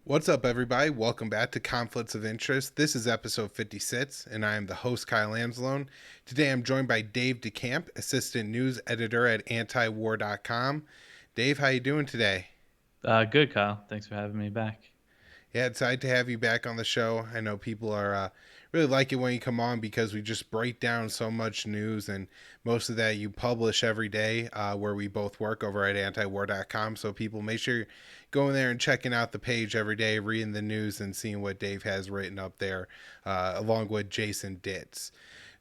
What's up, everybody? Welcome back to Conflicts of Interest. This is episode 56, and I am the host, Kyle Amslone. Today, I'm joined by Dave DeCamp, assistant news editor at antiwar.com. Dave, how you doing today? Good, Kyle. Thanks for having me back. Yeah, excited to have you back on the show. I know people are really like it when you come on because we just break down so much news, and most of that you publish every day where we both work over at antiwar.com. So people, make sure you're going there and checking out the page every day, reading the news and seeing what Dave has written up there, along with Jason Ditz.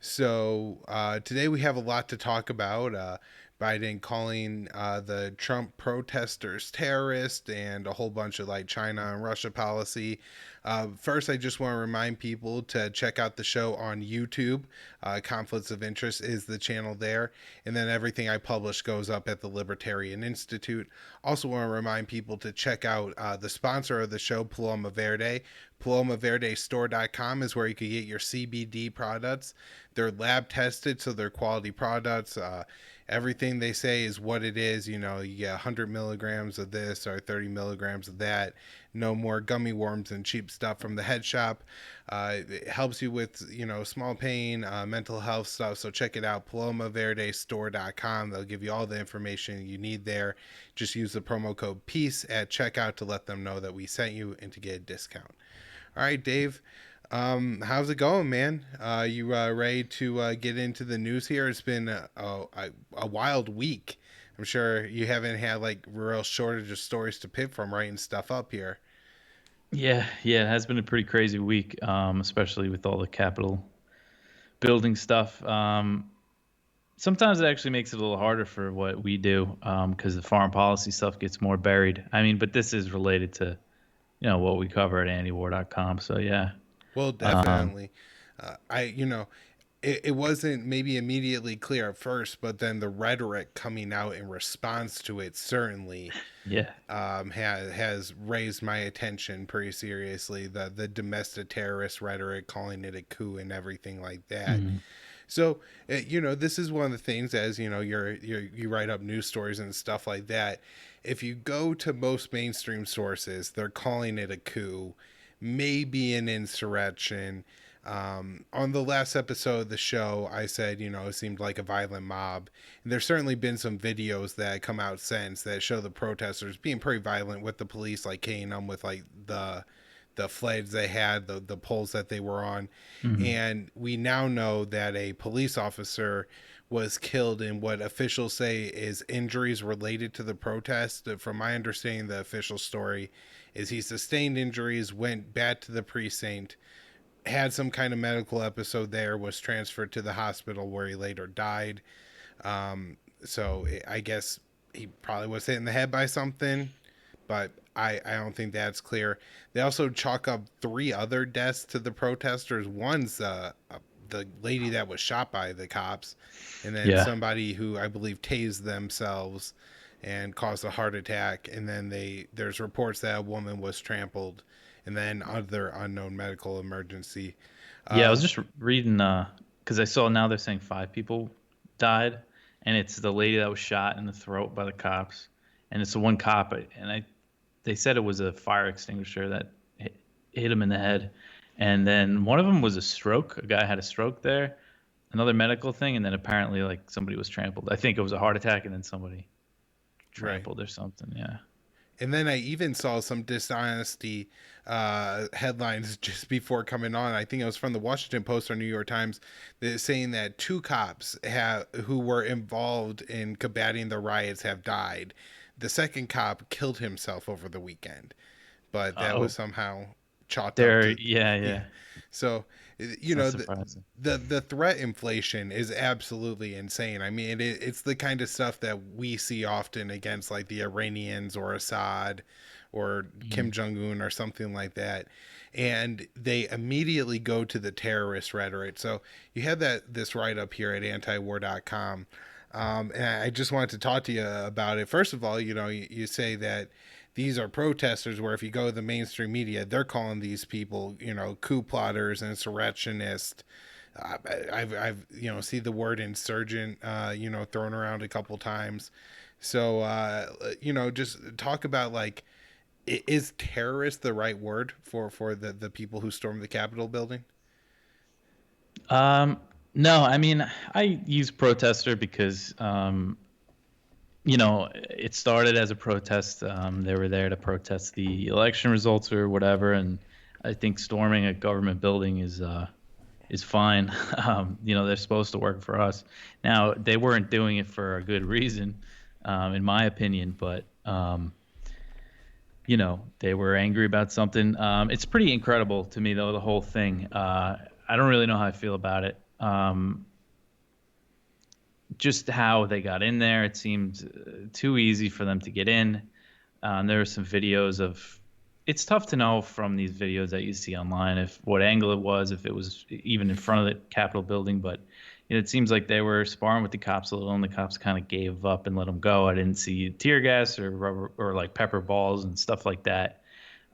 So today we have a lot to talk about. Biden calling the Trump protesters terrorists and a whole bunch of like China and Russia policy. First, I just want to remind people to check out the show on YouTube. Conflicts of Interest is the channel there. And then everything I publish goes up at the Libertarian Institute. Also, want to remind people to check out the sponsor of the show, Paloma Verde. PalomaVerdeStore.com is where you can get your CBD products. They're lab tested, so they're quality products. Everything they say is what it is. You know, you get 100 milligrams of this or 30 milligrams of that. No more gummy worms and cheap stuff from the head shop. It helps you with, small pain, mental health stuff. So check it out, PalomaVerdeStore.com. They'll give you all the information you need there. Just use the promo code PEACE at checkout to let them know that we sent you and to get a discount. All right, Dave. How's it going, man? You ready to get into the news here? It's been a wild week. I'm sure you haven't had like real shortage of stories to pick from writing stuff up here. Yeah, it has been a pretty crazy week, especially with all the Capitol building stuff. Sometimes it actually makes it a little harder for what we do because the foreign policy stuff gets more buried. I mean, but this is related to, what we cover at antiwar.com. So yeah. Well, Um, definitely. It wasn't maybe immediately clear at first, but then the rhetoric coming out in response to it certainly yeah. has raised my attention pretty seriously. The domestic terrorist rhetoric, calling it a coup and everything like that. Mhm. So this is one of the things, as you write up news stories and stuff like that. If you go to most mainstream sources, they're calling it a coup, maybe an insurrection. On the last episode of the show, I said, it seemed like a violent mob. And there's certainly been some videos that come out since that show the protesters being pretty violent with the police, like caning them with like the flags they had, the poles that they were on. Mhm. And we now know that a police officer was killed in what officials say is injuries related to the protest. From my understanding, the official story is he sustained injuries, went back to the precinct, had some kind of medical episode there, was transferred to the hospital where he later died. So I guess he probably was hit in the head by something, but I don't think that's clear. They also chalk up three other deaths to the protesters. One's the lady that was shot by the cops, and then Yeah. somebody who I believe tased themselves and caused a heart attack. And then there's reports that a woman was trampled, and then other unknown medical emergency. Yeah, I was Um, just reading because I saw now they're saying 5 people died, and it's the lady that was shot in the throat by the cops, and it's the one cop, and they said it was a fire extinguisher that hit him in the head, and then one of them was a stroke. A guy had a stroke there, another medical thing, and then apparently like somebody was trampled. I think it was a heart attack, and then somebody right. trampled or something. Yeah. And then I even saw some dishonesty headlines just before coming on. I think it was from the Washington Post or New York Times, saying that two cops who were involved in combating the riots have died. The second cop killed himself over the weekend, but that was Oh, somehow chalked up there. to, Yeah, yeah. yeah. So It's you not know surprising. the threat inflation is absolutely insane. I mean, it's the kind of stuff that we see often against like the Iranians or Assad or Kim Mhm. Jong Un or something like that, and they immediately go to the terrorist rhetoric. So you have this write up here at antiwar.com. And I just wanted to talk to you about it. First of all, you say that these are protesters, where if you go to the mainstream media, they're calling these people, coup plotters, insurrectionists. I've see the word insurgent, thrown around a couple times. So, just talk about like Is terrorist the right word for the people who stormed the Capitol building? Um, no, I mean, I use protester because, it started as a protest. They were there to protest the election results or whatever, and I think storming a government building is fine. They're supposed to work for us. Now, they weren't doing it for a good reason, in my opinion, but they were angry about something. It's pretty incredible to me, though, the whole thing. I don't really know how I feel about it. Just how they got in there, it seemed too easy for them to get in. There were some videos of. It's tough to know from these videos that you see online if what angle it was, if it was even in front of the Capitol building. But it seems like they were sparring with the cops a little, and the cops kind of gave up and let them go. I didn't see tear gas or rubber or like pepper balls and stuff like that.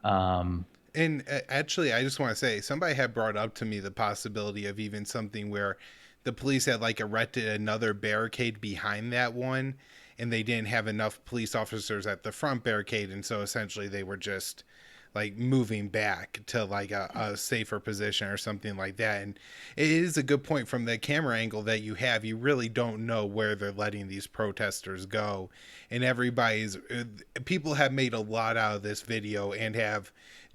Um, And actually, I just want to say somebody had brought up to me the possibility of even something where the police had like erected another barricade behind that one, and they didn't have enough police officers at the front barricade, and so essentially they were just like moving back to like a safer position or something like that. And it is a good point from the camera angle that you have. You really don't know where they're letting these protesters go, and everybody's people have made a lot out of this video and have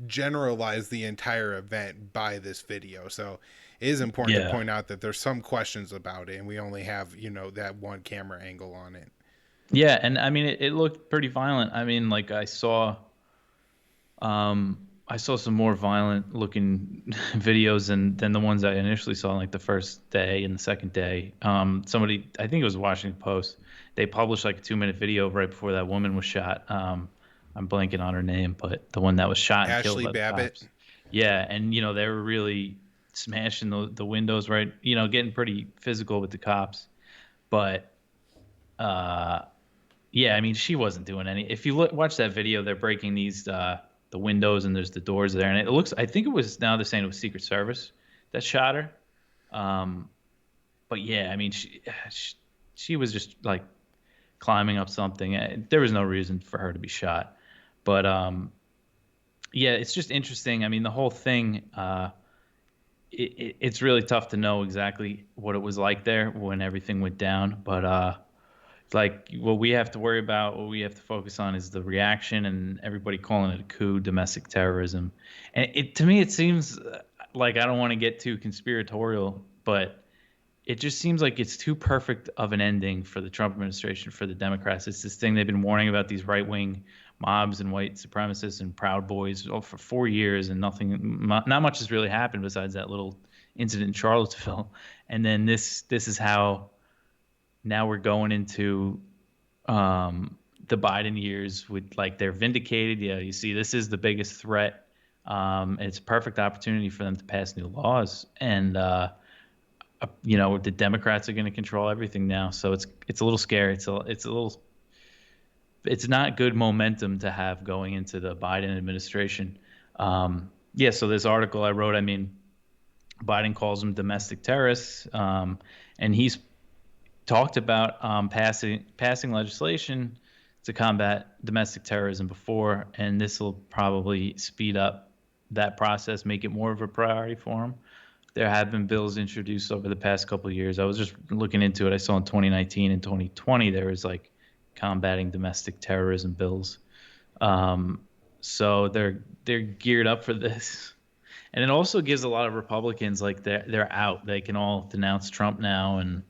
generalized the entire event by this video. So it is important to yeah, point out that there's some questions about it, and we only have that one camera angle on it. yeah, and I mean it looked pretty violent. I mean, like I saw some more violent looking videos than the ones I initially saw, like the first day and the second day. Somebody, I think it was Washington Post, they published like a 2-minute video right before that woman was shot. I'm blanking on her name, but the one that was shot and killed Ashley by the Babbitt. cops. Yeah, and they were really smashing the windows, right? Getting pretty physical with the cops. But uh, yeah, I mean, she wasn't doing any. If you watch that video, they're breaking the windows and there's the doors there, and it looks. I think it was now they're saying it was Secret Service that shot her. Um, but yeah, I mean, she was just like climbing up something. There was no reason for her to be shot. But yeah, it's just interesting. I mean, the whole thing. It's really tough to know exactly what it was like there when everything went down, but like what we have to worry about, what we have to focus on is the reaction and everybody calling it a coup, domestic terrorism. And to me, it seems like I don't want to get too conspiratorial, but it just seems like it's too perfect of an ending for the Trump administration, for the Democrats. It's this thing they've been warning about, these right wing mobs and white supremacists and Proud Boys for 4 years, and not much has really happened besides that little incident in Charlottesville. And then this is how now we're going into the Biden years with like they're vindicated. Yeah, you see, this is the biggest threat. It's a perfect opportunity for them to pass new laws, and the Democrats are going to control everything now. So it's a little scary. It's not good momentum to have going into the Biden administration. Yeah. So this article I wrote, I mean, Biden calls them domestic terrorists, and he's talked about passing legislation to combat domestic terrorism before, and this will probably speed up that process, make it more of a priority for him. There have been bills introduced over the past couple of years. I was just looking into it. I saw in 2019 and 2020 there was like combating domestic terrorism bills. So they're geared up for this. And it also gives a lot of Republicans like they're out. They can all denounce Trump now, and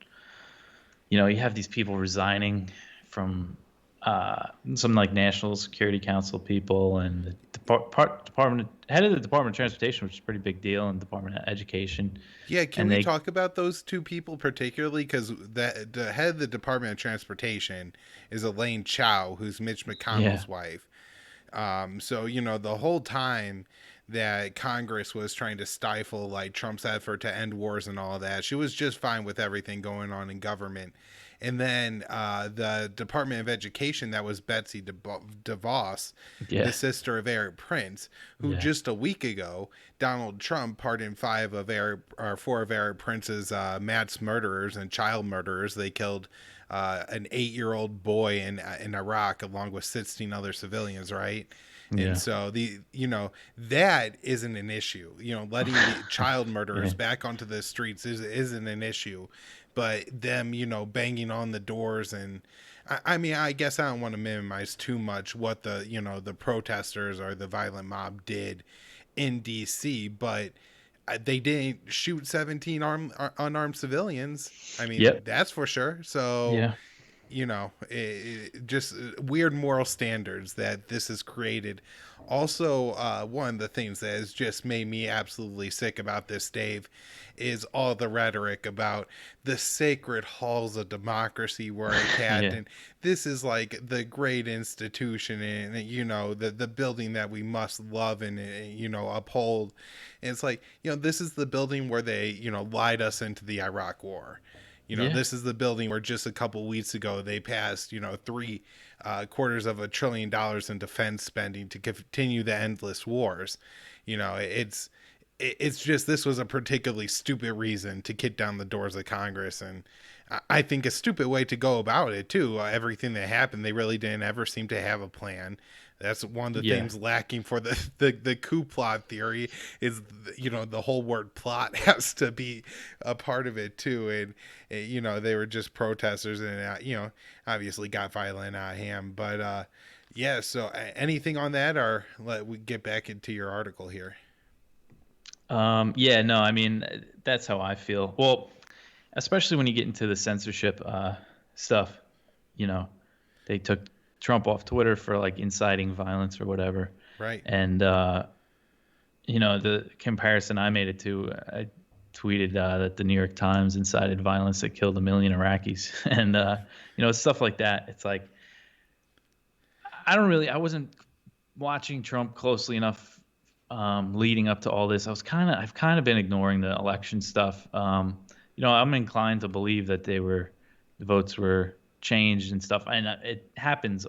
you have these people resigning from some like National Security Council people and the department head of the Department of Transportation, which is a pretty big deal, and Department of Education. Yeah, can And we they, talk about those two people particularly? Because the head of the Department of Transportation is Elaine Chao, who's Mitch yeah, McConnell's wife. So the whole time that Congress was trying to stifle like Trump's effort to end wars and all of that, she was just fine with everything going on in government. And then the Department of Education, that was Betsy DeVos, the yeah, sister of Eric Prince, who yeah, just a week ago Donald Trump pardoned four of Eric Prince's mass murderers and child murderers. They killed an 8-year-old boy in Iraq along with 16 other civilians, right? And Yeah. so that isn't an issue. Letting the child Yeah. murderers back onto the streets isn't an issue, but them banging on the doors. And I mean, I guess I don't want to minimize too much what the protesters or the violent mob did in DC, but they didn't shoot 17 unarmed civilians. I mean, Yep. that's for sure. So Yeah. just weird moral standards that this has created. Also, one of the things that has just made me absolutely sick about this, Dave, is all the rhetoric about the sacred halls of democracy were attacked, Yeah. and this is like the great institution, and the building that we must love and uphold. And it's like, this is the building where they lied us into the Iraq War. Yeah. This is the building where just a couple weeks ago they passed, three quarters of $1 trillion in defense spending to continue the endless wars. It's just, this was a particularly stupid reason to kick down the doors of Congress, and I think a stupid way to go about it too. Everything that happened, they really didn't ever seem to have a plan. That's one of the Yeah. things lacking for the coup plot theory is, the whole word plot has to be a part of it too. And, they were just protesters and, obviously got violent out of hand. But, yeah, so anything on that, or let we get back into your article here? Yeah, no, I mean, that's how I feel. Well, especially when you get into the censorship stuff, you know, they took Trump off Twitter for like inciting violence or whatever. Right. And, the comparison I made it to, I tweeted that the New York Times incited violence that killed 1 million Iraqis. And, stuff like that. It's like, I wasn't watching Trump closely enough leading up to all this. I've kind of been ignoring the election stuff. I'm inclined to believe that the votes were changed and stuff, and it happens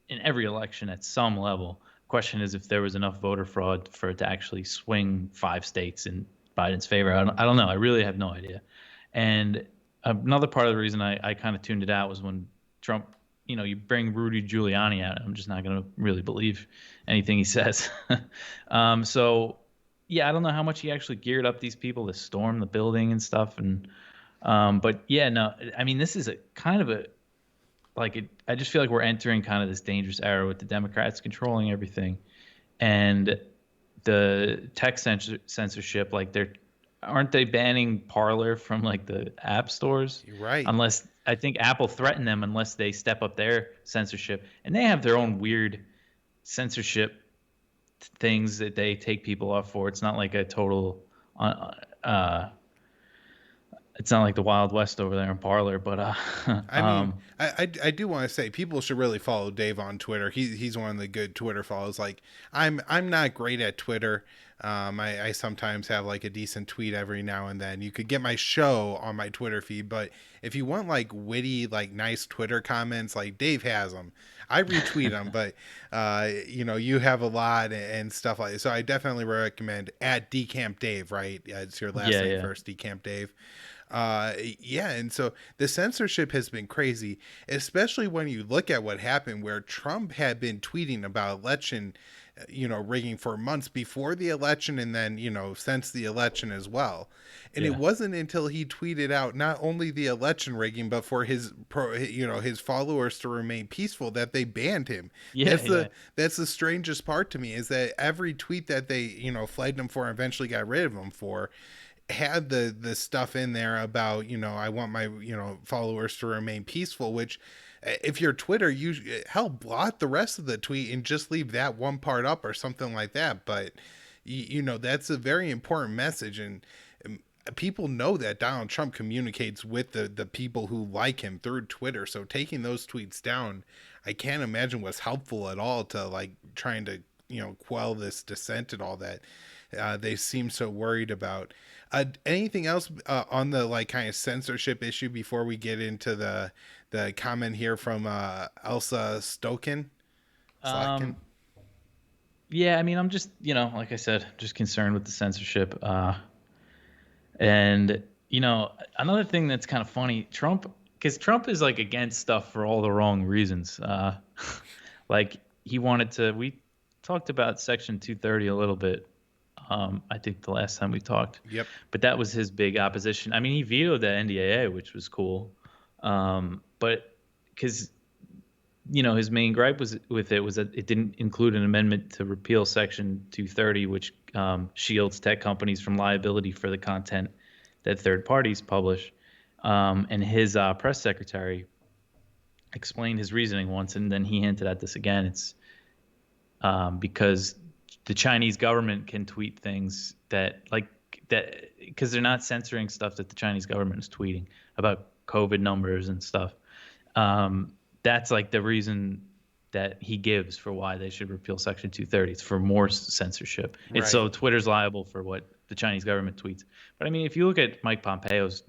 in every election at some level. Question is if there was enough voter fraud for it to actually swing 5 states in Biden's favor. I don't know. I really have no idea. And another part of the reason I kind of tuned it out was when Trump, you bring Rudy Giuliani out, I'm just not going to really believe anything he says. So, yeah, I don't know how much he actually geared up these people to storm the building and stuff. And but yeah, no, I mean, this is a kind of I just feel like we're entering kind of this dangerous era with the Democrats controlling everything, and the tech censorship. Like, aren't they banning Parler from like the app stores? Right. Unless, I think Apple threatened them unless they step up their censorship, and they have their own weird censorship things that they take people off for. It's not like a total it's not like the Wild West over there in Parler, but I mean, I do want to say people should really follow Dave on Twitter. He's one of the good Twitter follows. Like, I'm not great at Twitter. I sometimes have like a decent tweet every now and then. You could get my show on my Twitter feed, but if you want like witty, like nice Twitter comments, like Dave has them. I retweet them, but you have a lot and stuff like that. So I definitely recommend at DeCamp Dave, right? It's your last name first, DeCamp Dave. Yeah, and so the censorship has been crazy, especially when you look at what happened, where Trump had been tweeting about election rigging for months before the election, and then since the election as well. And it wasn't until he tweeted out not only the election rigging, but for his his followers to remain peaceful, that they banned him. That's the strangest part to me, is that every tweet that they flagged him for and eventually got rid of him for had the stuff in there about I want my followers to remain peaceful, which if you're Twitter, you blot the rest of the tweet and just leave that one part up or something like that. But that's a very important message, and people know that Donald Trump communicates with the people who like him through Twitter. So taking those tweets down, I can't imagine was helpful at all to like trying to quell this dissent and all that they seem so worried about. Anything else on the like kind of censorship issue before we get into the comment here from Elsa Stokin? Yeah, I mean, I'm just like I said, just concerned with the censorship. And another thing that's kind of funny, because Trump is like against stuff for all the wrong reasons. Like, we talked about Section 230 a little bit. I think the last time we talked, Yep. but that was his big opposition. I mean, he vetoed the NDAA, which was cool, but because his main gripe with it was that it didn't include an amendment to repeal Section 230, which shields tech companies from liability for the content that third parties publish. And his press secretary explained his reasoning once, and then he hinted at this again. It's because the Chinese government can tweet things that because they're not censoring stuff that the Chinese government is tweeting about COVID numbers and stuff. That's like the reason that he gives for why they should repeal Section 230. It's for more censorship. Right. It's so Twitter's liable for what the Chinese government tweets. But I mean, if you look at Mike Pompeo's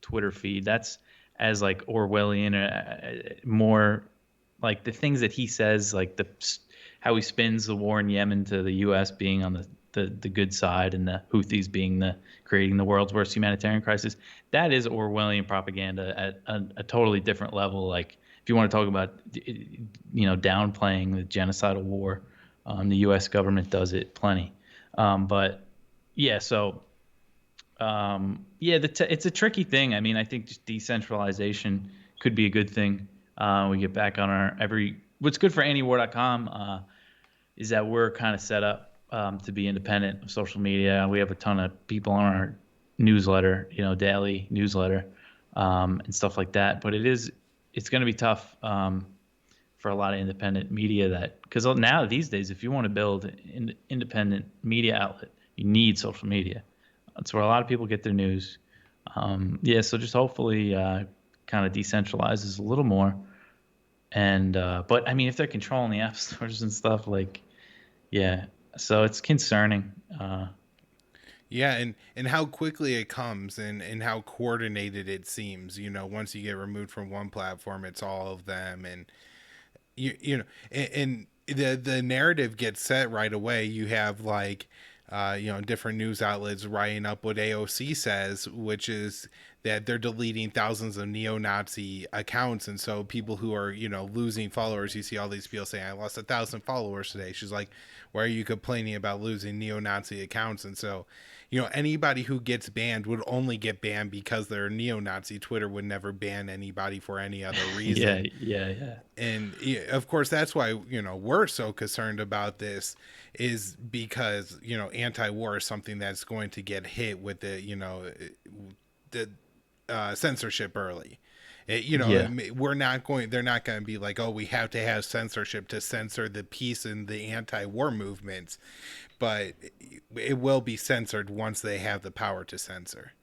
Twitter feed, that's as like Orwellian, more like the things that he says, like how he spins the war in Yemen to the U.S. being on the good side and the Houthis being creating the world's worst humanitarian crisis. That is Orwellian propaganda at a totally different level. Like if you want to talk about, downplaying the genocidal war, the U.S. government does it plenty. But yeah, so it's a tricky thing. I mean, I think just decentralization could be a good thing. We get back on what's good for antiwar.com is that we're kind of set up to be independent of social media. We have a ton of people on our newsletter, daily newsletter, and stuff like that. But it's going to be tough for a lot of independent media because now these days, if you want to build an independent media outlet, you need social media. That's where a lot of people get their news. So just hopefully kind of decentralizes a little more. And but I mean, if they're controlling the app stores and stuff, so it's concerning. Yeah, and how quickly it comes and how coordinated it seems. Once you get removed from one platform, it's all of them, and and the narrative gets set right away. You have different news outlets writing up what AOC says, which is that they're deleting thousands of neo-Nazi accounts. And so people who are, losing followers, you see all these people saying, I lost 1,000 followers today. She's like, why are you complaining about losing neo-Nazi accounts? And so, anybody who gets banned would only get banned because they're neo-Nazi. Twitter would never ban anybody for any other reason. Yeah. And of course, that's why, we're so concerned about this, is because, anti-war is something that's going to get hit with the censorship early. They're not going to be like, oh, we have to have censorship to censor the peace and the anti-war movements, but it will be censored once they have the power to censor.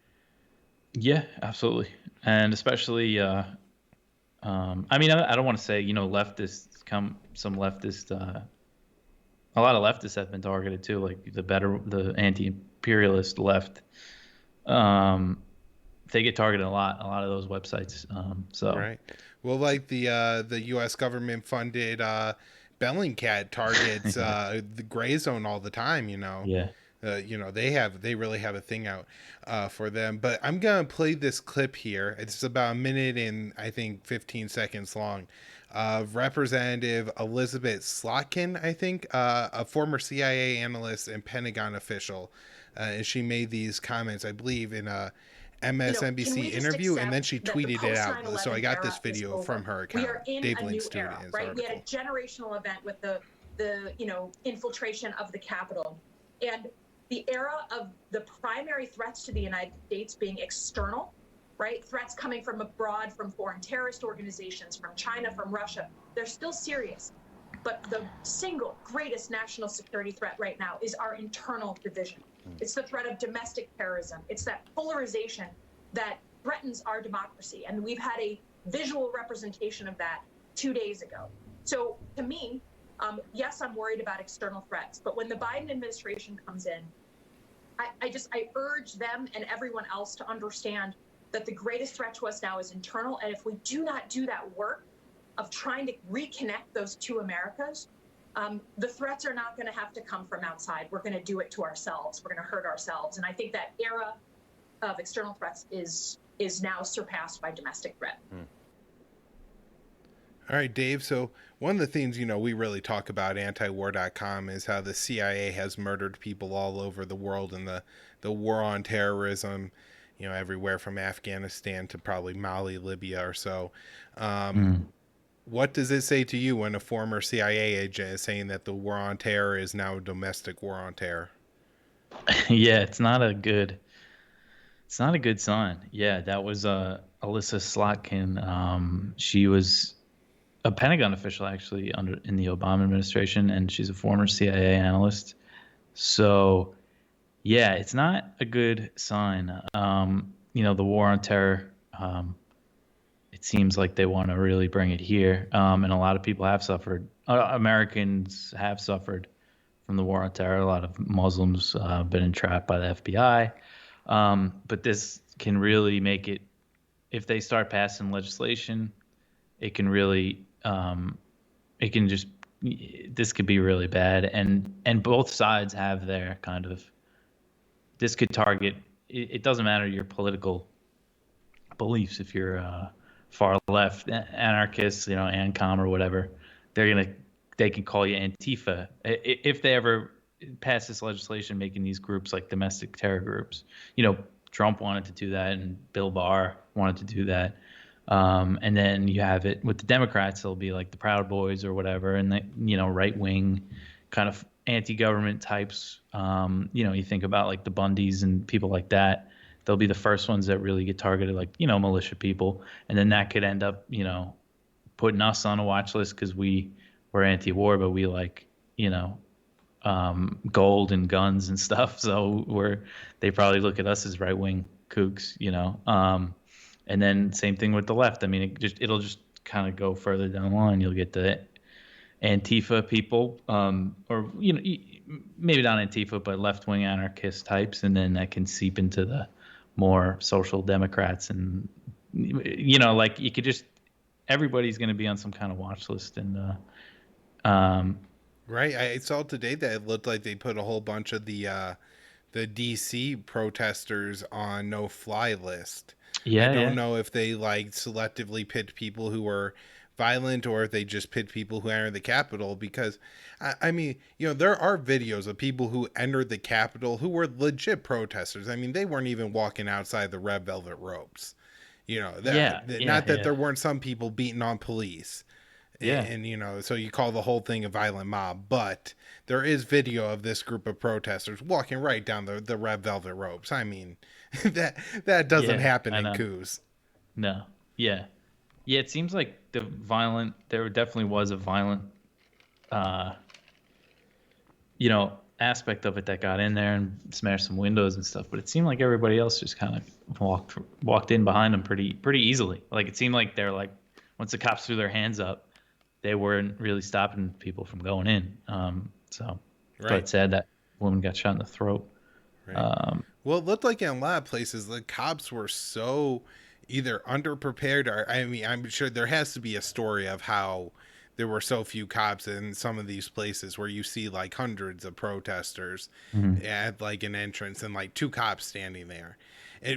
Yeah, absolutely. And especially I mean, I don't want to say leftists some leftist a lot of leftists have been targeted too, like the anti-imperialist left. They get targeted a lot of those websites. Right. Well, like the U.S. government funded Bellingcat targets the gray zone all the time. Yeah. They really have a thing out for them. But I'm gonna play this clip here. It's about a minute and I think 15 seconds long. Representative Elizabeth Slotkin, I think, a former CIA analyst and Pentagon official, and she made these comments, I believe, in a MSNBC interview, and then she tweeted it out. So I got this video from her account. We are in Dave a Link new student era, in right? article. We had a generational event with the infiltration of the Capitol, and the era of the primary threats to the United States being external, right? Threats coming from abroad, from foreign terrorist organizations, from China, from Russia. They're still serious. But the single greatest national security threat right now is our internal division. It's the threat of domestic terrorism. It's that polarization that threatens our democracy. And we've had a visual representation of that 2 days ago. So to me, yes, I'm worried about external threats. But when the Biden administration comes in, I urge them and everyone else to understand that the greatest threat to us now is internal. And if we do not do that work of trying to reconnect those two Americas, the threats are not going to have to come from outside. We're going to do it to ourselves. We're going to hurt ourselves. And I think that era of external threats is now surpassed by domestic threat. All right, Dave. So one of the things, we really talk about antiwar.com is how the CIA has murdered people all over the world in the war on terrorism, everywhere from Afghanistan to probably Mali, Libya or so. Um, Mm. what does it say to you when a former CIA agent is saying that the war on terror is now a domestic war on terror? Yeah, it's not a good sign. Yeah, that was Alyssa Slotkin. She was a Pentagon official actually under in the Obama administration, and she's a former CIA analyst. So yeah, it's not a good sign. The war on terror. It seems like they want to really bring it here, and a lot of people have suffered. Americans have suffered from the war on terror. A lot of Muslims been entrapped by the FBI. But this can really make it, if they start passing legislation, it can really, it can just, this could be really bad. And both sides have their kind of, this could target, it doesn't matter your political beliefs. If you're far left, anarchist, ANCOM or whatever, they can call you Antifa if they ever pass this legislation making these groups like domestic terror groups. Trump wanted to do that, and Bill Barr wanted to do that. And then you have it with the Democrats; they'll be like the Proud Boys or whatever, and right wing kind of anti-government types. You think about like the Bundys and people like that. They'll be the first ones that really get targeted, like militia people, and then that could end up putting us on a watch list because we're anti-war, but we like gold and guns and stuff. So they probably look at us as right-wing kooks, and then same thing with the left. I mean, it'll just kind of go further down the line. You'll get the Antifa people, or maybe not Antifa, but left-wing anarchist types, and then that can seep into the more social democrats, and like you could just everybody's going to be on some kind of watch list, and Right. I saw today that it looked like they put a whole bunch of the DC protesters on no-fly list. I yeah, don't yeah, know if they like selectively picked people who were violent or if they just picked people who entered the Capitol, because I mean, there are videos of people who entered the Capitol who were legit protesters. I mean, they weren't even walking outside the red velvet ropes. yeah, yeah, Not that yeah, there weren't some people beating on police, yeah, and so you call the whole thing a violent mob, but there is video of this group of protesters walking right down the red velvet ropes. I mean, that doesn't yeah. happen I in know. coups. No, yeah, yeah. It seems like there definitely was a violent, uh, aspect of it that got in there and smashed some windows and stuff. But it seemed like everybody else just kind of walked in behind them pretty easily. Like it seemed like they're like, once the cops threw their hands up, they weren't really stopping people from going in. But Right. it's sad that woman got shot in the throat. Right. Um, Well, it looked like in a lot of places the cops were so either underprepared, or I mean, I'm sure there has to be a story of how there were so few cops in some of these places where you see like hundreds of protesters mhm. at like an entrance and like two cops standing there.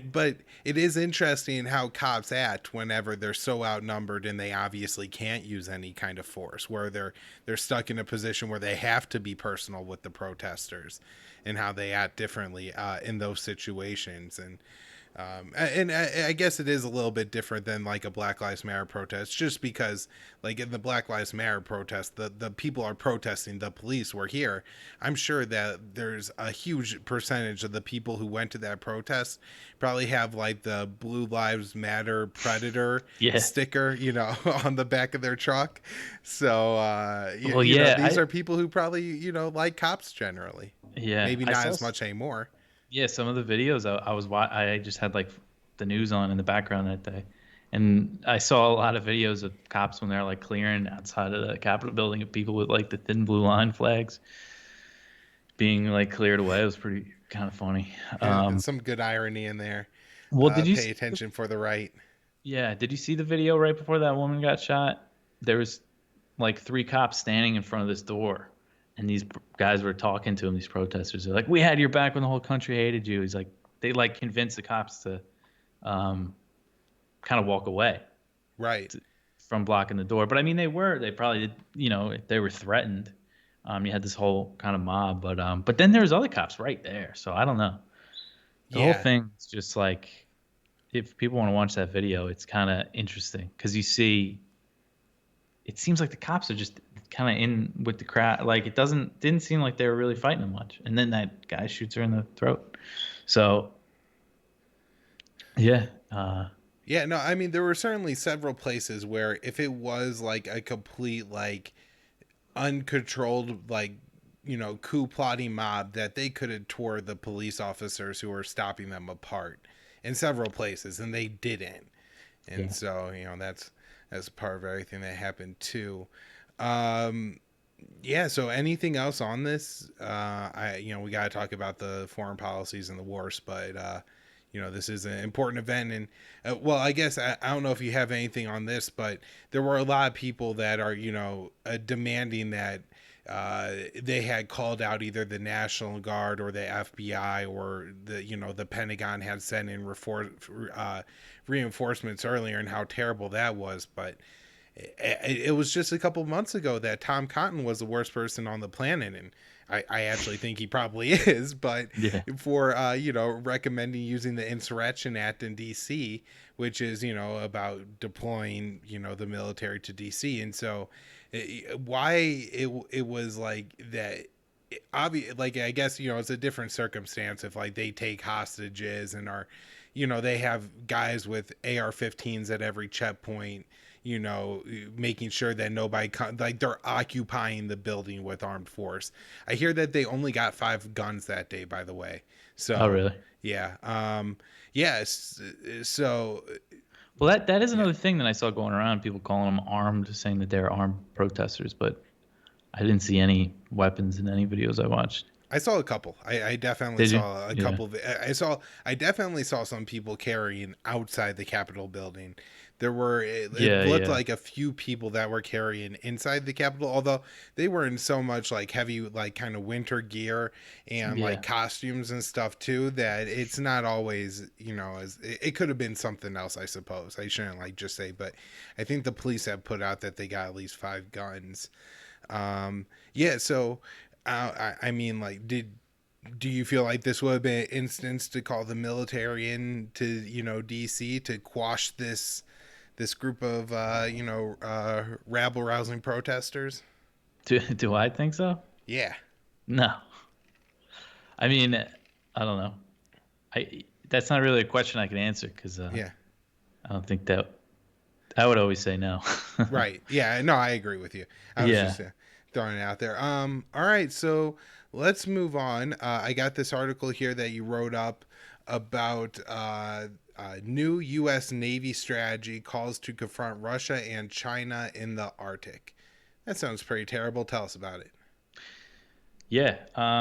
But it is interesting how cops act whenever they're so outnumbered and they obviously can't use any kind of force, where they're stuck in a position where they have to be personal with the protesters, and how they act differently in those situations. And I guess it is a little bit different than like a Black Lives Matter protest, just because like in the Black Lives Matter protest, the people are protesting the police. Were here, I'm sure that there's a huge percentage of the people who went to that protest probably have like the Blue Lives Matter Predator Yeah. sticker, on the back of their truck. So Well, yeah, these are people who probably like cops generally. Maybe I not saw. as much anymore. Yeah, some of the videos I just had like the news on in the background that day, and I saw a lot of videos of cops when they're like clearing outside of the Capitol building of people with like the thin blue line flags being like cleared away. It was pretty kind of funny. Yeah, some good irony in there. Well, did you Pay see attention for the right. yeah, did you see the video right before that woman got shot? There was like three cops standing in front of this door, and these guys were talking to him. These protesters, they're like, "We had your back when the whole country hated you." He's like, they like convinced the cops to, kind of walk away. Right. from blocking the door. But I mean, they probably did, they were threatened. You had this whole kind of mob, but then there's other cops right there. So I don't know. The whole Yeah. thing is just like, if people want to watch that video, it's kind of interesting because you see, it seems like the cops are just kind of in with the crowd. Like it didn't seem like they were really fighting them much. And then that guy shoots her in the throat. So yeah. Yeah, no, I mean there were certainly several places where if it was like a complete like uncontrolled like coup plotting mob, that they could have tore the police officers who were stopping them apart in several places, and they didn't. And Yeah. so that's part of everything that happened too. Um, yeah. So anything else on this? We got to talk about the foreign policies and the wars, but this is an important event, and well, I guess I don't know if you have anything on this, but there were a lot of people that are demanding that they had called out either the National Guard or the FBI or the Pentagon had sent in reinforcements earlier, and how terrible that was. But it was just a couple months ago that Tom Cotton was the worst person on the planet, and I actually think he probably is, but Yeah. for recommending using the Insurrection Act in DC, which is about deploying the military to DC. And so why it was like that, obvious, like I guess it's a different circumstance if like they take hostages and are they have guys with AR-15s at every checkpoint, making sure that nobody like they're occupying the building with armed force. I hear that they only got 5 guns that day, by the way. So Oh, really? yeah. Yes. So Well, that is yeah. another thing that I saw going around. People calling them armed, saying that they're armed protesters, but I didn't see any weapons in any videos I watched. I saw a couple. I definitely Did you? saw a Yeah. couple of. I definitely saw some people carrying outside the Capitol building. There were. It Yeah, looked yeah. like a few people that were carrying inside the Capitol, although they were in so much like heavy, like kind of winter gear and Yeah. like costumes and stuff too, that it's not always as it could have been something else. I suppose I shouldn't like just say, but I think the police have put out that they got at least 5 guns. Yeah. So. I mean, like, do you feel like this would have been an instance to call the military in to DC to quash this group of rabble rousing protesters? Do I think so? Yeah. No. I mean, I don't know. That's not really a question I can answer because Yeah. I don't think that I would always say no. Right. Yeah. No, I agree with you. I was Yeah. just throwing it out there. All right. So let's move on. I got this article here that you wrote up about new U.S. Navy strategy calls to confront Russia and China in the Arctic. That sounds pretty terrible. Tell us about it. Yeah.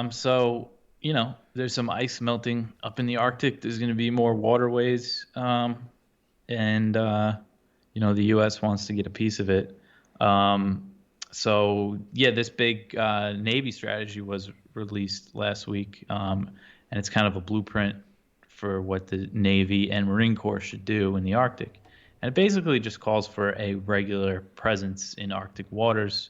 So, there's some ice melting up in the Arctic. There's going to be more waterways. And, the U.S. wants to get a piece of it. So, yeah, this big Navy strategy was released last week. And it's kind of a blueprint for what the Navy and Marine Corps should do in the Arctic. And it basically just calls for a regular presence in Arctic waters,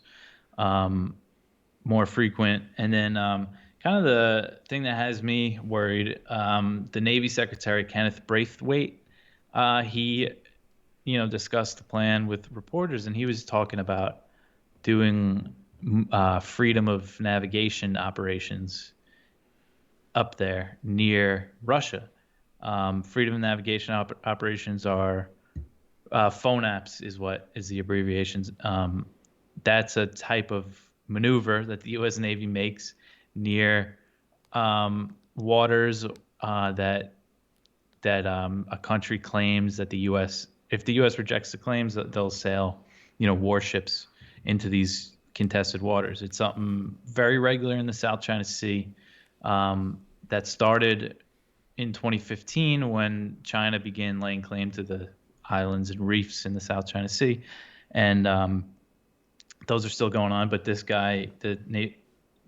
more frequent. And then kind of the thing that has me worried, the Navy Secretary, Kenneth Braithwaite, he, discussed the plan with reporters, and he was talking about doing freedom of navigation operations up there near Russia. Freedom of navigation operations are FONAPs is the abbreviations. That's a type of maneuver that the U.S. Navy makes near waters that a country claims that the U.S. If the U.S. rejects the claims, they'll sail, warships into these contested waters. It's something very regular in the South China Sea that started in 2015 when China began laying claim to the islands and reefs in the South China Sea. And those are still going on. But this guy, the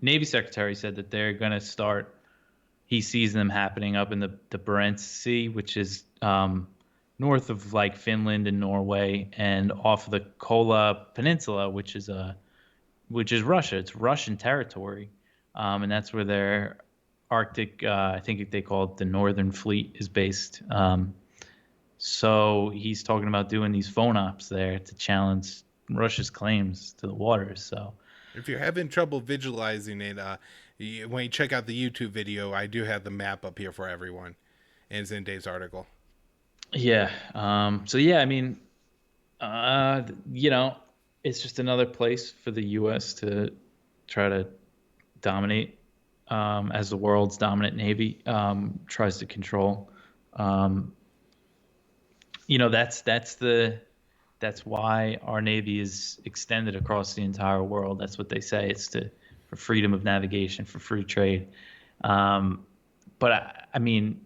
Navy Secretary, said that they're going to start, he sees them happening up in the Barents Sea, which is north of like Finland and Norway, and off of the Kola Peninsula, which is Russia. It's Russian territory, and that's where their Arctic, I think they call it the Northern Fleet, is based. So he's talking about doing these phone ops there to challenge Russia's claims to the waters. So If you're having trouble visualizing it, when you check out the YouTube video, I do have the map up here for everyone, and it's in Dave's article. yeah, so yeah, I mean, you know, it's just another place for the U.S. to try to dominate, as the world's dominant navy tries to control. You know, that's why our navy is extended across the entire world. That's what they say. It's for freedom of navigation, for free trade. But I mean,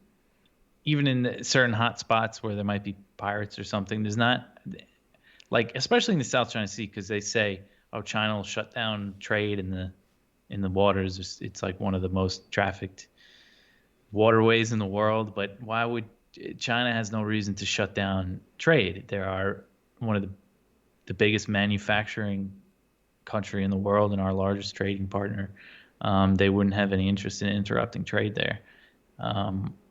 even in certain hot spots where there might be pirates or something, there's not, like, especially in the South China Sea, because they say, oh, China will shut down trade in the waters. It's like one of the most trafficked waterways in the world. But why would China has no reason to shut down trade? There are one of the biggest manufacturing country in the world and our largest trading partner. They wouldn't have any interest in interrupting trade there.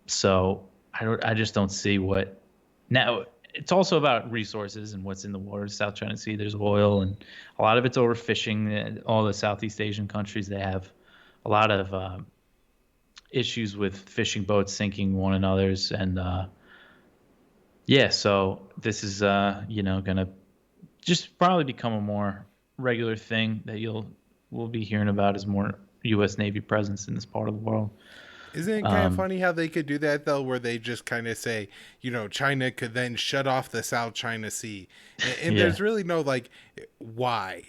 So I just don't see what. Now it's also about resources and what's in the waters. South China Sea, there's oil, and a lot of it's overfishing. All the Southeast Asian countries, they have a lot of issues with fishing boats sinking one another's, and yeah, so this is gonna just probably become a more regular thing that we'll be hearing about, as more U.S. Navy presence in this part of the world. Isn't it kind of funny how they could do that, though, where they just kind of say, China could then shut off the South China Sea, and Yeah. there's really no, like, why,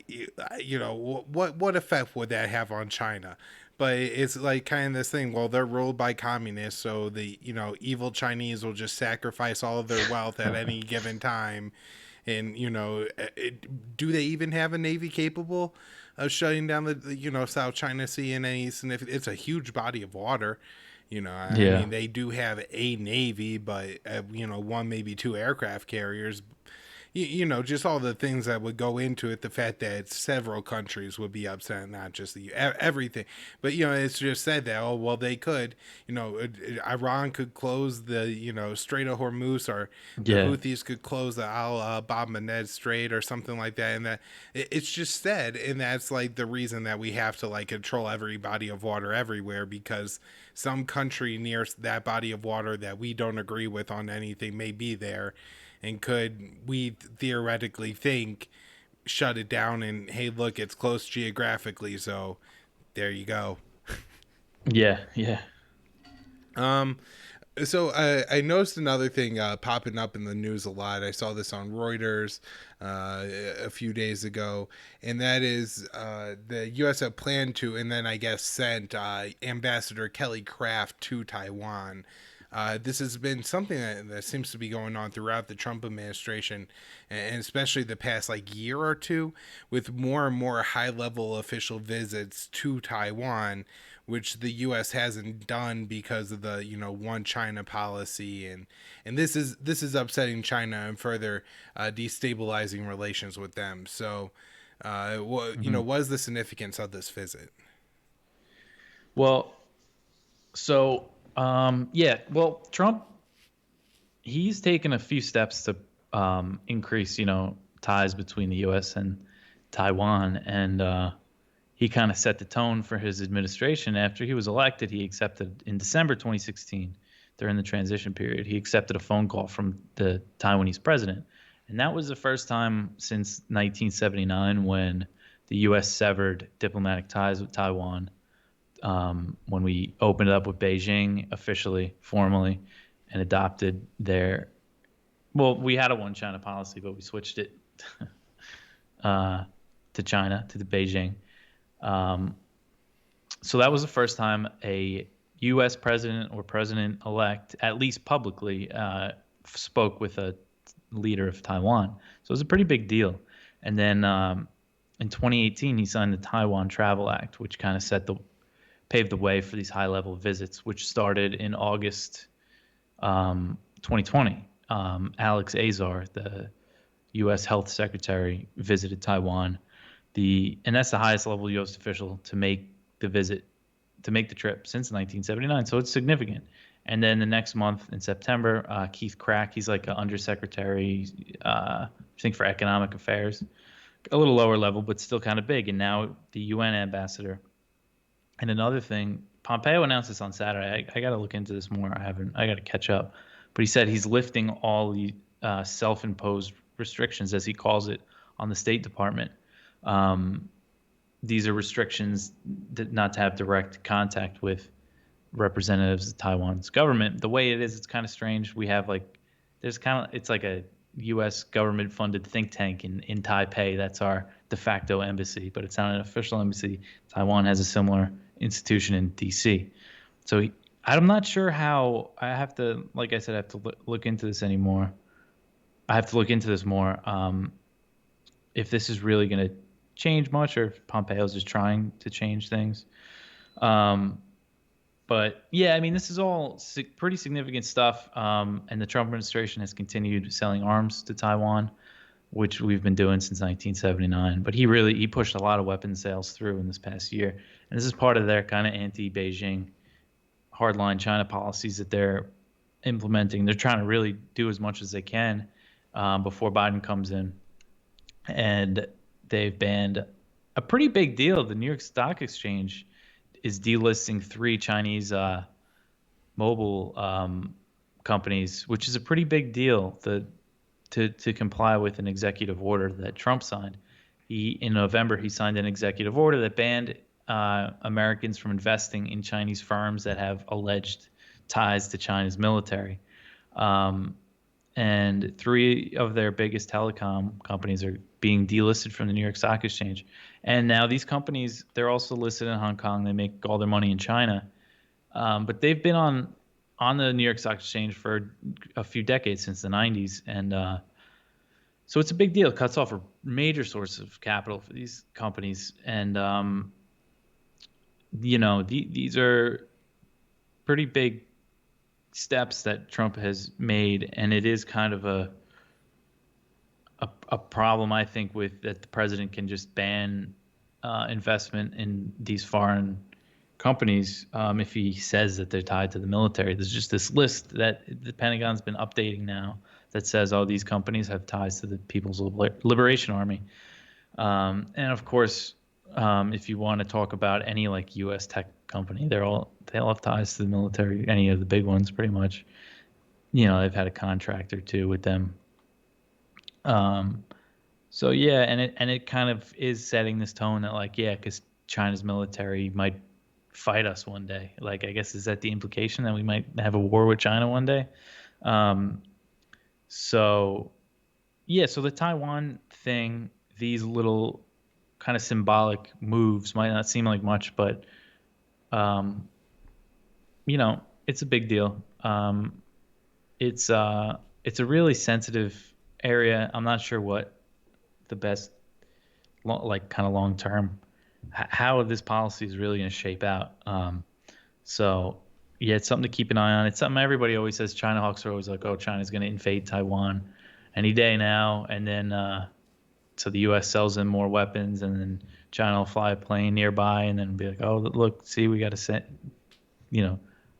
what effect would that have on China? But it's like kind of this thing, well, they're ruled by communists, so the, evil Chinese will just sacrifice all of their wealth at any given time. And, do they even have a navy capable of shutting down the South China Sea in any significant? It's a huge body of water. I Yeah. mean, they do have a navy, but, one, maybe two aircraft carriers. Just all the things that would go into it. The fact that several countries would be upset, not just everything. But, it's just said that, oh, well, they could, Iran could close the, Strait of Hormuz, or the Yeah. Houthis could close the Al Bab Maned Strait or something like that. And that it's just said. And that's like the reason that we have to like control every body of water everywhere, because some country near that body of water that we don't agree with on anything may be there, and could, we theoretically think, shut it down. And hey, look, it's close geographically, so there you go. Yeah. Yeah. So I noticed another thing popping up in the news a lot. I saw this on Reuters a few days ago, and that is the U.S. had planned to, and then I guess sent Ambassador Kelly Craft to Taiwan. This has been something that seems to be going on throughout the Trump administration, and especially the past like year or two, with more and more high-level official visits to Taiwan, which the U.S. hasn't done because of the one China policy, and this is upsetting China and further destabilizing relations with them. So, what is the significance of this visit? Well, so yeah, well, Trump, he's taken a few steps to increase ties between the U.S. and Taiwan, and he kind of set the tone for his administration. After he was elected, he accepted, in December 2016, during the transition period, he accepted a phone call from the Taiwanese president. And that was the first time since 1979 when the U.S. severed diplomatic ties with Taiwan, when we opened it up with Beijing officially, formally, and adopted their, well, we had a one China policy, but we switched it to China, to the Beijing. So that was the first time a U.S. president or president-elect, at least publicly, spoke with a leader of Taiwan. So it was a pretty big deal. And then in 2018, he signed the Taiwan Travel Act, which kind of paved the way for these high-level visits, which started in August 2020. Alex Azar, the U.S. Health Secretary, visited Taiwan. And that's the highest level U.S. official to make the visit, to make the trip since 1979. So it's significant. And then the next month in September, Keith Crack, he's like an undersecretary, I think for economic affairs, a little lower level, but still kind of big. And now the UN ambassador. And another thing, Pompeo announced this on Saturday. I got to look into this more. I got to catch up. But he said he's lifting all the self-imposed restrictions, as he calls it, on the State Department. These are restrictions that not to have direct contact with representatives of Taiwan's government. The way it is, it's kind of strange. We have it's like a U.S. government-funded think tank in Taipei. That's our de facto embassy, but it's not an official embassy. Taiwan has a similar institution in D.C. So I'm not sure how. I have to, like I said, I have to look into this anymore. I have to look into this more. If this is really going to change much, or if Pompeo's just trying to change things. But yeah, I mean, this is all pretty significant stuff. And the Trump administration has continued selling arms to Taiwan, which we've been doing since 1979. But he pushed a lot of weapons sales through in this past year. And this is part of their kind of anti-Beijing hardline China policies that they're implementing. They're trying to really do as much as they can before Biden comes in. And they've banned a pretty big deal. The New York Stock Exchange is delisting 3 Chinese mobile companies, which is a pretty big deal to comply with an executive order that Trump signed. In November, he signed an executive order that banned Americans from investing in Chinese firms that have alleged ties to China's military. And 3 of their biggest telecom companies are being delisted from the New York Stock Exchange. And now these companies, they're also listed in Hong Kong. They make all their money in China. But they've been on the New York Stock Exchange for a few decades, since the 90s. And so it's a big deal. It cuts off a major source of capital for these companies. And, these are pretty big steps that Trump has made. And it is kind of a problem, I think, with that the president can just ban investment in these foreign companies if he says that they're tied to the military. There's just this list that the Pentagon's been updating now that says, oh, these companies have ties to the People's Liberation Army. And of course, if you want to talk about any like U.S. tech company, they all have ties to the military. Any of the big ones, pretty much. They've had a contract or two with them. So yeah, and it kind of is setting this tone that because China's military might fight us one day. I guess, is that the implication, that we might have a war with China one day? So the Taiwan thing, these little kind of symbolic moves might not seem like much, but it's a big deal. It's a really sensitive area. I'm not sure what the best, kind of long term, how this policy is really going to shape out. So yeah, it's something to keep an eye on. It's something everybody always says. China hawks are always like, oh, China's going to invade Taiwan any day now, and then so the U.S. sells them more weapons, and then China will fly a plane nearby and then be like, oh, look, see, we got to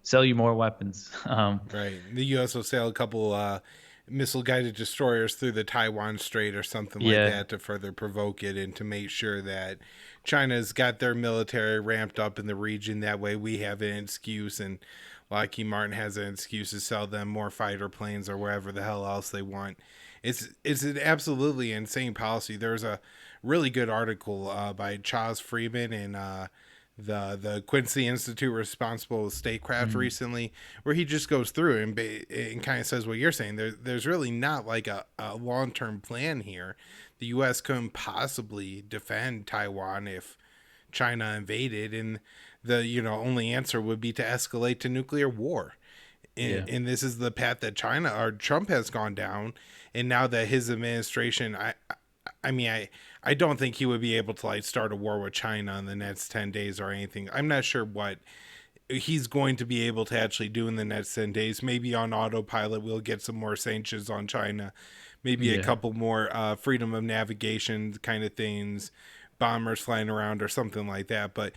sell you more weapons. Right. The U.S. will sail a couple missile-guided destroyers through the Taiwan Strait or something like that to further provoke it and to make sure that China's got their military ramped up in the region. That way we have an excuse, and Lockheed Martin has an excuse to sell them more fighter planes or wherever the hell else they want. It's an absolutely insane policy. There's a really good article by Charles Freeman and the Quincy Institute responsible with statecraft recently, where he just goes through and kind of says what you're saying. There's really not like a long-term plan here. The U.S. couldn't possibly defend Taiwan if China invaded, and the only answer would be to escalate to nuclear war. And this is the path that China or Trump has gone down. And now that his administration, I don't think he would be able to start a war with China in the next 10 days or anything. I'm not sure what he's going to be able to actually do in the next 10 days. Maybe on autopilot, we'll get some more sanctions on China, maybe a Yeah. couple more freedom of navigation kind of things, bombers flying around or something like that. But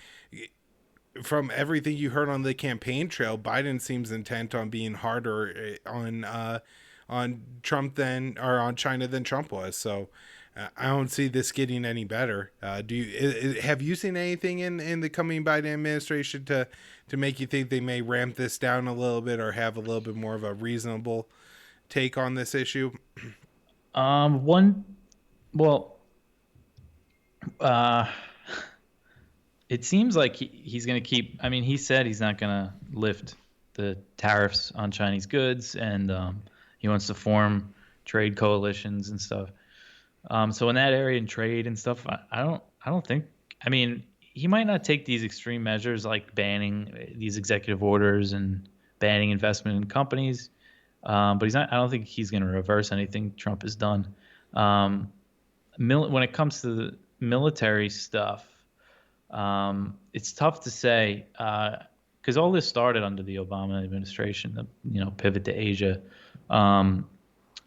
from everything you heard on the campaign trail, Biden seems intent on being harder on Trump than or on China than Trump was. So I don't see this getting any better. Do you have you seen anything in the coming Biden administration to make you think they may ramp this down a little bit or have a little bit more of a reasonable take on this issue? One, well, uh, it seems like he's going to keep. I mean, he said he's not going to lift the tariffs on Chinese goods, and he wants to form trade coalitions and stuff. So in that area in trade and stuff, I don't think. I mean, he might not take these extreme measures like banning these executive orders and banning investment in companies, but he's not. I don't think he's going to reverse anything Trump has done. When it comes to the military stuff, it's tough to say because all this started under the Obama administration, the pivot to Asia, and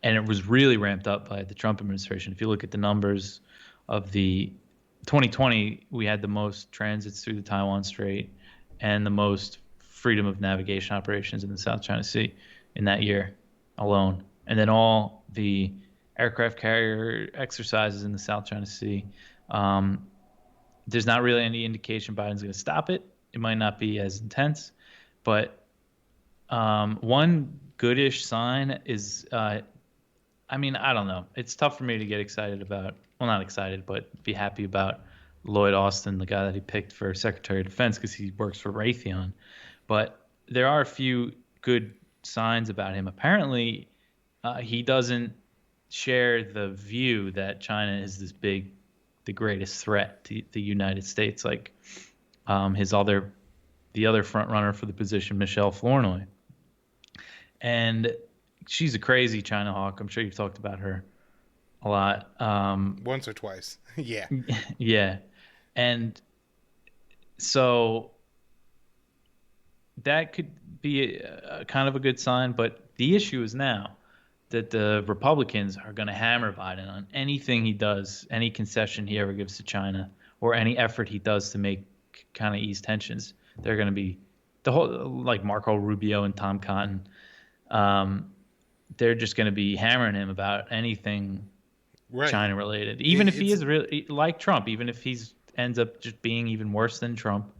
it was really ramped up by the Trump administration. If you look at the numbers of the 2020, we had the most transits through the Taiwan Strait and the most freedom of navigation operations in the South China Sea in that year alone, and then all the aircraft carrier exercises in the South China Sea. There's not really any indication Biden's going to stop it. It might not be as intense, but one goodish sign is, I mean, I don't know. It's tough for me to get excited about. Well, not excited, but be happy about Lloyd Austin, the guy that he picked for Secretary of Defense, because he works for Raytheon. But there are a few good signs about him. Apparently, he doesn't share the view that China is the greatest threat to the United States, like the other front runner for the position, Michelle Flournoy. And she's a crazy China hawk. I'm sure you've talked about her a lot. Once or twice. Yeah. Yeah. And so that could be a kind of a good sign. But the issue is now that the Republicans are going to hammer Biden on anything he does, any concession he ever gives to China, or any effort he does to make kind of ease tensions. They're going to be the whole, like Marco Rubio and Tom Cotton. They're just going to be hammering him about anything China related, even if he is really like Trump, even if he's ends up just being even worse than Trump.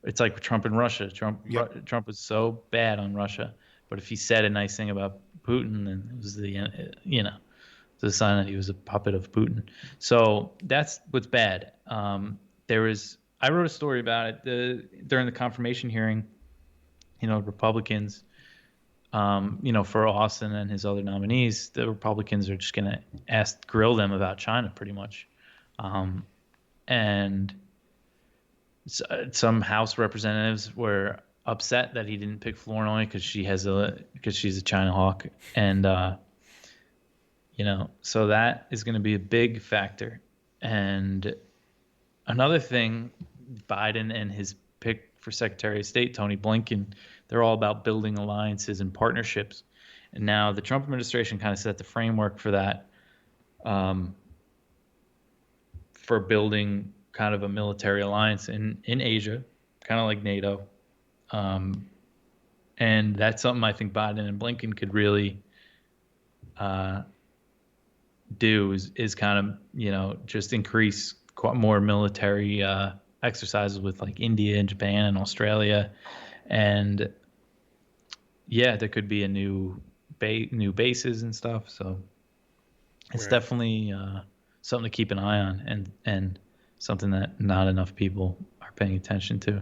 It's like Trump and Russia. Trump was so bad on Russia, but if he said a nice thing about Putin, then it was the sign that he was a puppet of Putin. So that's what's bad. I wrote a story about it during the confirmation hearing. Republicans, for Austin and his other nominees, the Republicans are just going to grill them about China pretty much. And some House representatives were upset that he didn't pick Flournoy because she's a China hawk. And, so that is going to be a big factor. And another thing, Biden and his pick for Secretary of State, Tony Blinken, they're all about building alliances and partnerships. And now the Trump administration kind of set the framework for that, for building kind of a military alliance in Asia, kind of like NATO. And that's something I think Biden and Blinken could really do is kind of, just increase more military exercises with like India and Japan and Australia. And yeah, there could be a new bases and stuff. So it's definitely something to keep an eye on and something that not enough people are paying attention to.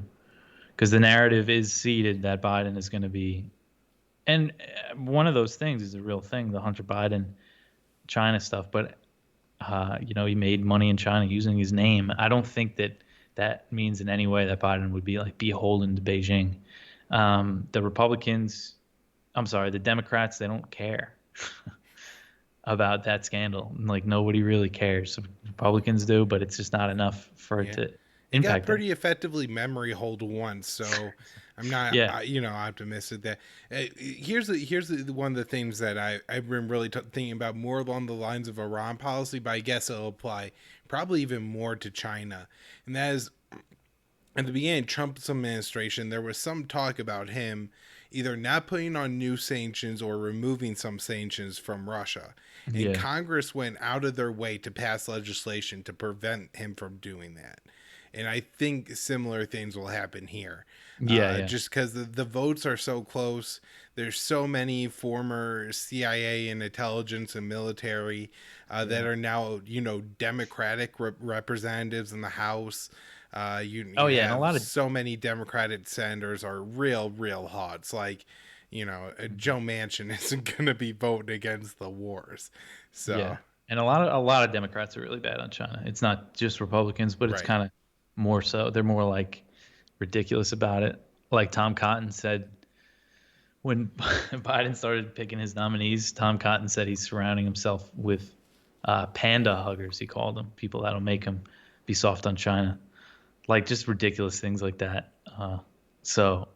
Because the narrative is seeded that Biden is going to be, and one of those things is a real thing, the Hunter Biden China stuff. But he made money in China using his name. I don't think that means in any way that Biden would be like beholden to Beijing. The Democrats, they don't care about that scandal. Like nobody really cares. Republicans do, but it's just not enough for it to. It got impact them. pretty effectively memory hold once, so I'm not, Yeah. optimistic that. Here's one of the things that I've been really thinking about more along the lines of Iran policy, but I guess it'll apply probably even more to China, and that is at the beginning of Trump's administration, there was some talk about him either not putting on new sanctions or removing some sanctions from Russia. And Yeah. Congress went out of their way to pass legislation to prevent him from doing that. And I think similar things will happen here. Yeah. Just because the votes are so close. There's so many former CIA and intelligence and military that are now, Democratic representatives in the House. You Oh yeah, and a have lot of so many Democratic senators are real hots. Like, Joe Manchin isn't going to be voting against the wars. So, yeah, and a lot of Democrats are really bad on China. It's not just Republicans, but it's right. kind of more so. They're more like ridiculous about it. Like Tom Cotton said when Biden started picking his nominees, Tom Cotton said he's surrounding himself with panda huggers. He called them people that'll make him be soft on China, like just ridiculous things like that. So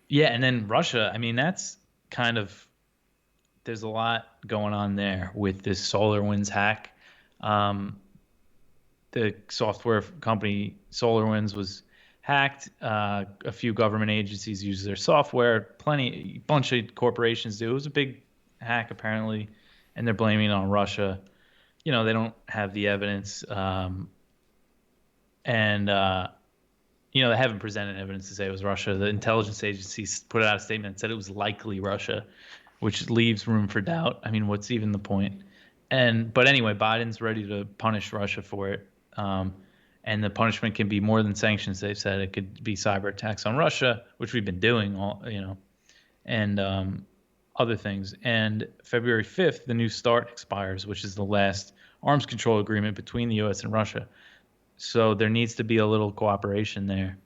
yeah, and then Russia. I mean, that's kind of there's a lot going on there with this SolarWinds hack. Um, the software company SolarWinds was hacked. A few government agencies use their software. Bunch of corporations do. It was a big hack apparently, and they're blaming it on Russia. They don't have the evidence, and they haven't presented evidence to say it was Russia. The intelligence agencies put out a statement and said it was likely Russia, which leaves room for doubt. I mean, what's even the point? But anyway, Biden's ready to punish Russia for it. And the punishment can be more than sanctions. They've said it could be cyber attacks on Russia, which we've been doing, and other things. And February 5th, the New START expires, which is the last arms control agreement between the U.S. and Russia. So there needs to be a little cooperation there.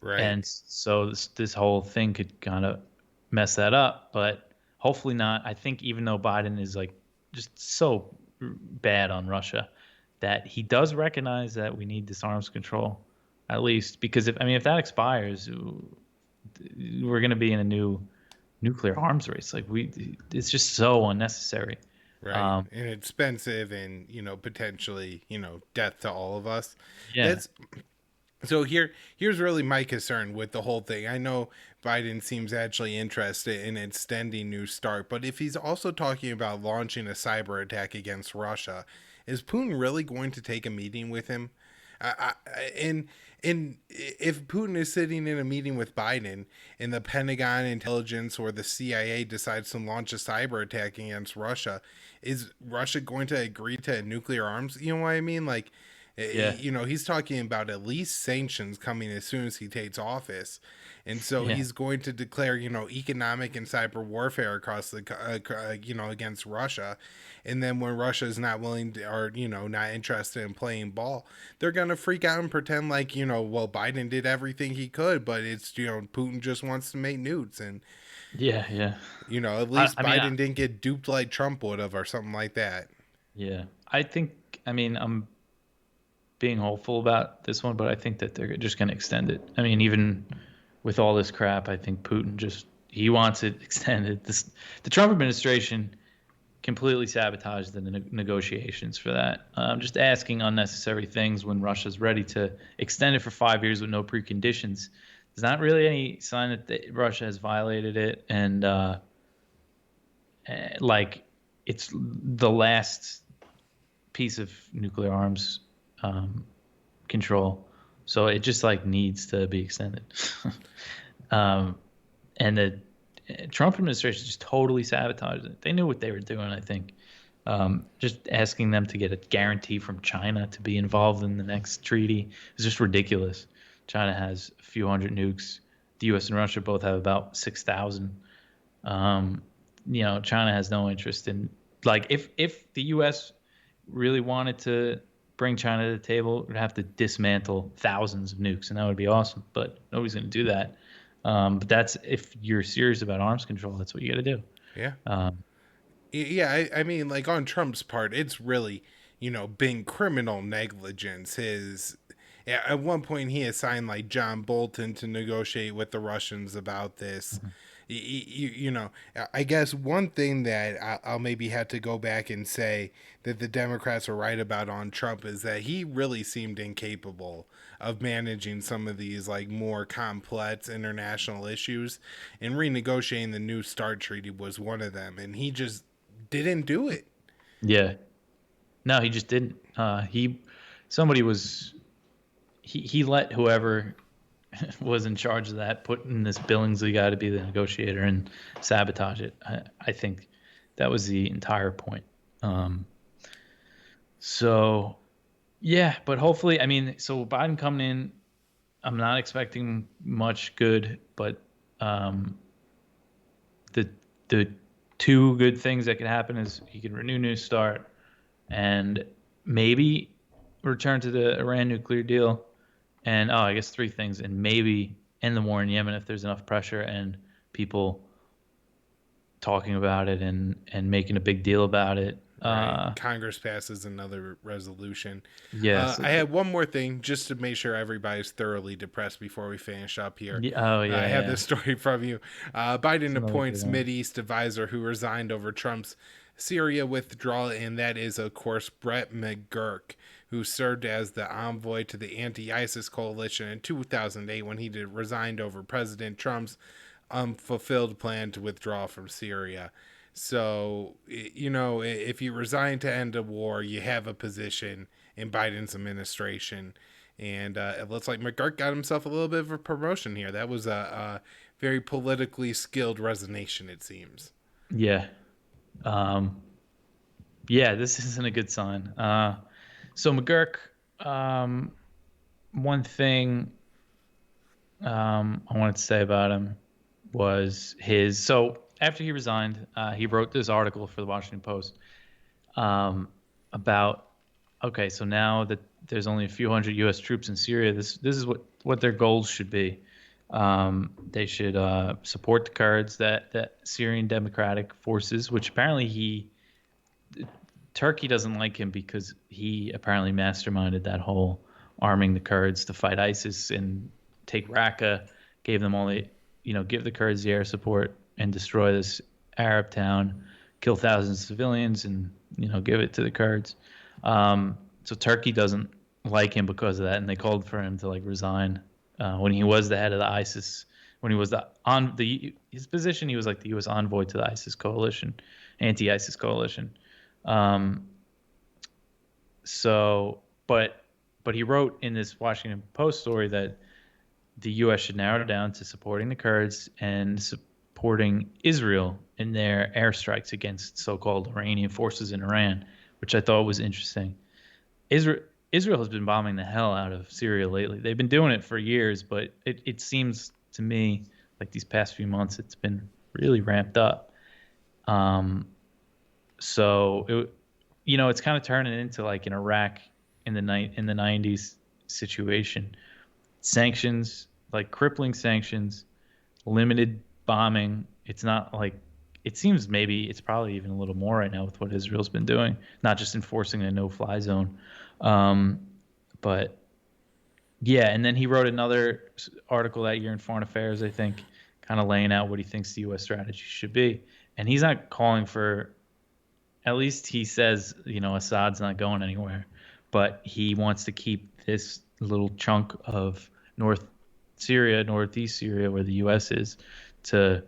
Right. And so this whole thing could kind of mess that up, but hopefully not. I think even though Biden is like just so bad on Russia, that he does recognize that we need this arms control, at least because if that expires, we're going to be in a new nuclear arms race. Like it's just so unnecessary. Right. And expensive and, potentially, death to all of us. Yeah. So here's really my concern with the whole thing. I know Biden seems actually interested in extending New START, but if he's also talking about launching a cyber attack against Russia, is Putin really going to take a meeting with him? And if Putin is sitting in a meeting with Biden and the Pentagon, intelligence, or the CIA decides to launch a cyber attack against Russia, is Russia going to agree to nuclear arms? You know what I mean? Like, Yeah. He's talking about at least sanctions coming as soon as he takes office. And so he's going to declare, economic and cyber warfare across the, against Russia. And then when Russia is not willing to, or, not interested in playing ball, they're going to freak out and pretend like, well, Biden did everything he could, but it's, Putin just wants to make nukes. And, Yeah. at least Biden didn't get duped like Trump would have or something like that. Yeah. I'm being hopeful about this one, but I think that they're just going to extend it. Even with all this crap, I think Putin he wants it extended. The Trump administration completely sabotaged the negotiations for that. Just asking unnecessary things when Russia's ready to extend it for 5 years with no preconditions. There's not really any sign that Russia has violated it, and it's the last piece of nuclear arms control, so it just needs to be extended. And the Trump administration just totally sabotaged it. They knew what they were doing, I think. Just asking them to get a guarantee from China to be involved in the next treaty is just ridiculous. China has a few hundred nukes. The U.S. and Russia both have about 6,000. China has no interest in if the U.S. really wanted to bring China to the table, we'd have to dismantle thousands of nukes, and that would be awesome. But nobody's going to do that. But that's if you're serious about arms control, that's what you got to do. Yeah. On Trump's part, it's really, been criminal negligence. At one point he assigned like John Bolton to negotiate with the Russians about this. I guess one thing that I'll maybe have to go back and say that the Democrats were right about on Trump is that he really seemed incapable of managing some of these like more complex international issues, and renegotiating the New START treaty was one of them, and he just didn't do it. Yeah. No, he just didn't. Somebody was he let whoever was in charge of that put in this Billingsley guy to be the negotiator and sabotage it. I think that was the entire point. So yeah, but hopefully, I mean, so Biden coming in, I'm not expecting much good, but the two good things that could happen is he can renew New START and maybe return to the Iran nuclear deal. And I guess three things, and maybe end the war in Yemen if there's enough pressure and people talking about it and making a big deal about it. Right. Congress passes another resolution. Yes. I had one more thing just to make sure everybody's thoroughly depressed before we finish up here. I have this story from you. Biden appoints Mideast advisor who resigned over Trump's Syria withdrawal, and that is, of course, Brett McGurk, who served as the envoy to the anti-ISIS coalition in 2008 when he resigned over President Trump's unfulfilled plan to withdraw from Syria. So, if you resign to end a war, you have a position in Biden's administration. And it looks like McGurk got himself a little bit of a promotion here. That was a very politically skilled resignation, it seems. Yeah. This isn't a good sign. So McGurk, one thing I wanted to say about him was so after he resigned, he wrote this article for the Washington Post about, okay, so now that there's only a few hundred U.S. troops in Syria, this is what their goals should be. They should support the Kurds, that Syrian Democratic Forces, which apparently Turkey doesn't like him because he apparently masterminded that whole arming the Kurds to fight ISIS and take Raqqa, gave them all the, give the Kurds the air support and destroy this Arab town, kill thousands of civilians, and give it to the Kurds. So Turkey doesn't like him because of that, and they called for him to resign when he was the head of the ISIS. When he was his position, he was like the U.S. envoy to the ISIS coalition, anti-ISIS coalition. But he wrote in this Washington Post story that the U.S. should narrow it down to supporting the Kurds and supporting Israel in their airstrikes against so-called Iranian forces in Iran, which I thought was interesting. Israel has been bombing the hell out of Syria lately. They've been doing it for years, but it seems to me like these past few months it's been really ramped up. So it's kind of turning into like an Iraq in the 90s situation. Sanctions, like crippling sanctions, limited bombing. It's not like, it seems maybe it's probably even a little more right now with what Israel's been doing, not just enforcing a no-fly zone. But yeah, and then he wrote another article that year in Foreign Affairs, I think, kind of laying out what he thinks the U.S. strategy should be. And he's not calling for, at least he says, Assad's not going anywhere, but he wants to keep this little chunk of northeast Syria, where the U.S. is, to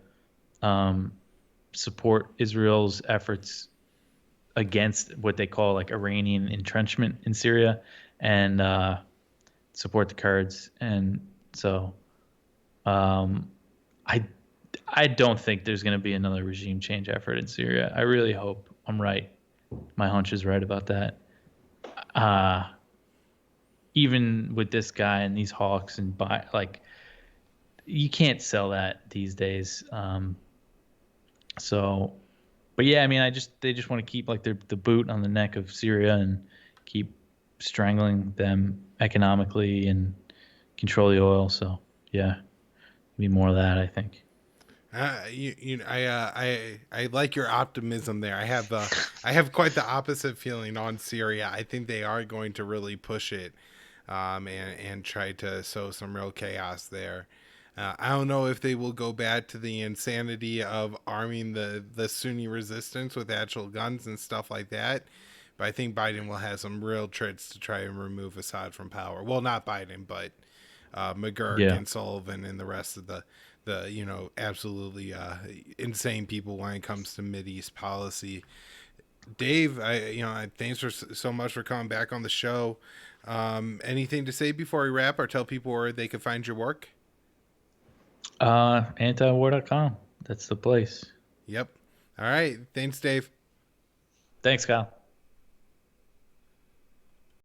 support Israel's efforts against what they call Iranian entrenchment in Syria, and support the Kurds. And so I don't think there's going to be another regime change effort in Syria. I really hope I'm right. My hunch is right about that. Even with this guy and these hawks and you can't sell that these days. But yeah, I mean, they just want to keep the boot on the neck of Syria and keep strangling them economically and control the oil. So yeah, be more of that, I think. I like your optimism there. I have quite the opposite feeling on Syria. I think they are going to really push it, and try to sow some real chaos there. I don't know if they will go back to the insanity of arming the Sunni resistance with actual guns and stuff like that. But I think Biden will have some real tricks to try and remove Assad from power. Well, not Biden, but McGurk Yeah. and Sullivan and the rest of the absolutely insane people when it comes to Mideast policy. Dave, thanks so much for coming back on the show. Anything to say before we wrap, or tell people where they can find your work? Antiwar.com. That's the place. Yep. All right. Thanks, Dave. Thanks, Kyle.